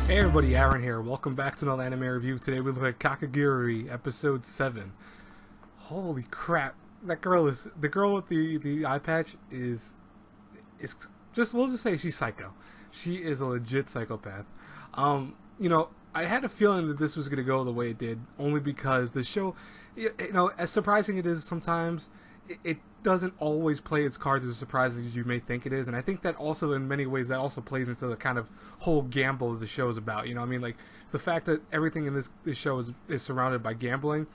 Hey everybody, Aaron here. Welcome back to another anime review. Today we look at Kakegurui, episode 7. Holy crap. The girl with the eye patch is just, we'll just say she's psycho. She is a legit psychopath. I had a feeling that this was going to go the way it did, only because the show, as surprising it is sometimes, it doesn't always play its cards as surprising as you may think it is, and I think that also in many ways that also plays into the kind of whole gamble that the show is about. You know what I mean? Like, the fact that everything in this show is surrounded by gambling,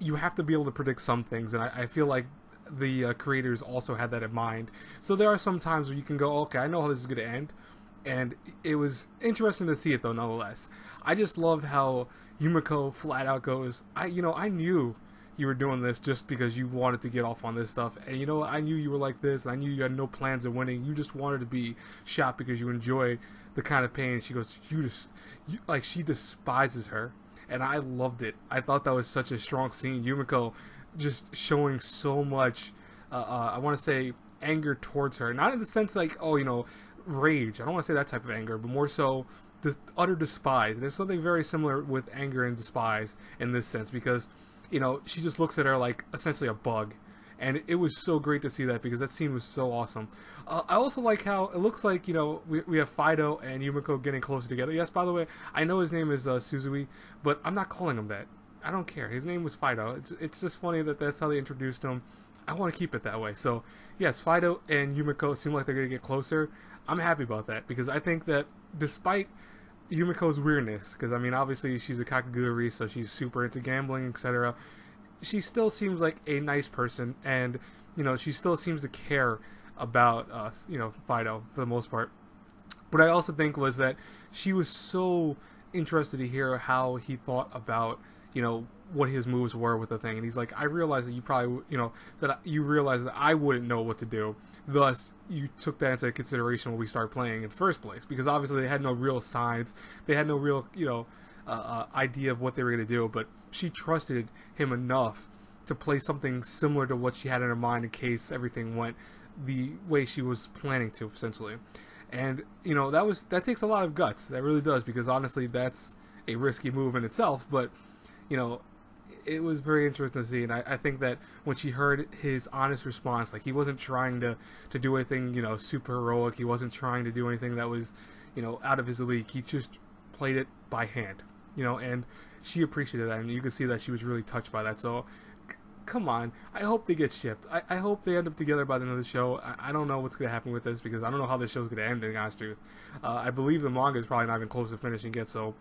you have to be able to predict some things, and I feel like the creators also had that in mind. So there are some times where you can go, okay, I know how this is going to end, and it was interesting to see it though nonetheless. I just loved how Yumiko flat out goes, I knew you were doing this just because you wanted to get off on this stuff, and I knew you were like this, and I knew you had no plans of winning. You just wanted to be shot because you enjoy the kind of pain. She goes, she despises her, and I loved it. I thought that was such a strong scene. Yumiko just showing so much I want to say anger towards her, not in the sense like, rage. I don't want to say that type of anger, but more so the utter despise. There's something very similar with anger and despise in this sense, because she just looks at her like essentially a bug, and it was so great to see that, because that scene was so awesome. I also like how it looks like we have Fido and Yumiko getting closer together. Yes, by the way, I know his name is Suzui, but I'm not calling him that. I don't care. His name was Fido. It's just funny that that's how they introduced him. I want to keep it that way. So yes, Fido and Yumiko seem like they're gonna get closer. I'm happy about that, because I think that despite Yumiko's weirdness, because obviously she's a Kakegurui, so she's super into gambling, etc., she still seems like a nice person, and she still seems to care about Fido for the most part. What I also think was that she was so interested to hear how he thought about what his moves were with the thing, and he's like, I realize that you probably that you realize that I wouldn't know what to do, thus you took that into consideration when we started playing in the first place, because obviously they had no real signs, they had no real idea of what they were going to do, but she trusted him enough to play something similar to what she had in her mind in case everything went the way she was planning to, essentially. And that takes a lot of guts, that really does, because honestly that's a risky move in itself, but it was very interesting to see, and I think that when she heard his honest response, like he wasn't trying to do anything super heroic, he wasn't trying to do anything that was out of his league, he just played it by hand, and she appreciated that, and you could see that she was really touched by that. So come on, I hope they get shipped. I hope they end up together by the end of the show. I don't know what's going to happen with this, because I don't know how this show's going to end, in honest truth. I believe the manga is probably not even close to finishing yet, so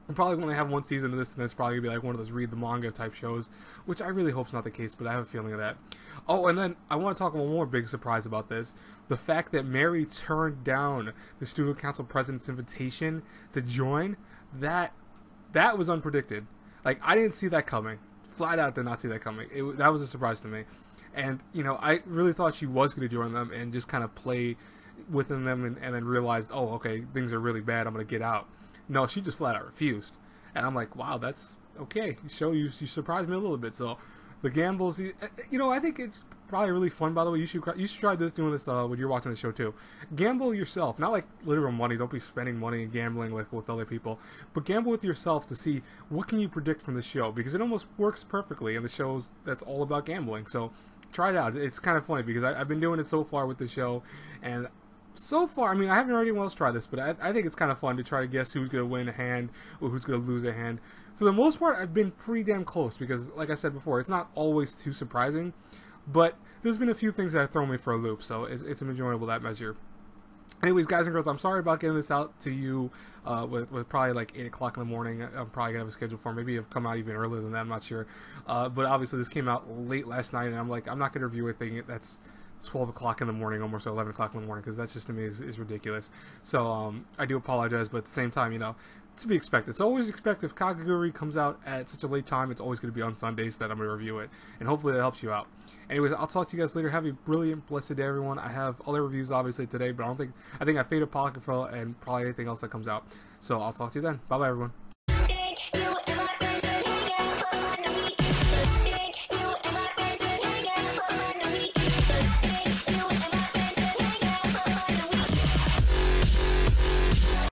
we're probably going to have one season of this, and it's probably going to be like one of those read the manga type shows, which I really hope is not the case, but I have a feeling of that. Oh, and then I want to talk about one more big surprise about this. The fact that Mary turned down the Studio Council President's invitation to join, that was unpredicted. Like, I didn't see that coming. Flat out did not see that coming. That was a surprise to me. And, I really thought she was going to join them and just kind of play within them, and then realized, oh, okay, things are really bad, I'm going to get out. No, she just flat out refused, and I'm like, wow, that's okay. You surprised me a little bit. So the gambles, I think it's probably really fun. By the way, you should try doing this when you're watching the show too. Gamble yourself, not like literal money. Don't be spending money and gambling like with other people, but gamble with yourself to see what can you predict from the show, because it almost works perfectly in the shows that's all about gambling. So try it out. It's kind of funny, because I've been doing it so far with the show, and so far, I haven't heard anyone else try this, but I think it's kind of fun to try to guess who's going to win a hand or who's going to lose a hand. For the most part, I've been pretty damn close, because, like I said before, it's not always too surprising, but there's been a few things that have thrown me for a loop, so it's enjoyable, that measure. Anyways, guys and girls, I'm sorry about getting this out to you with probably like 8 o'clock in the morning. I'm probably going to have a schedule for it. Maybe it'll come out even earlier than that, I'm not sure. But obviously, this came out late last night, and I'm like, I'm not going to review anything that's 12 o'clock in the morning, almost 11 o'clock in the morning, because that's just, to me, is ridiculous. So I do apologize, but at the same time, to be expected. It's always expected. If Kakegurui comes out at such a late time, it's always going to be on Sundays that I'm going to review it, and hopefully that helps you out. Anyways, I'll talk to you guys later. Have a brilliant, blessed day, everyone. I have other reviews obviously today, but I think I faded Apocrypha and probably anything else that comes out. So I'll talk to you then. Bye bye, everyone.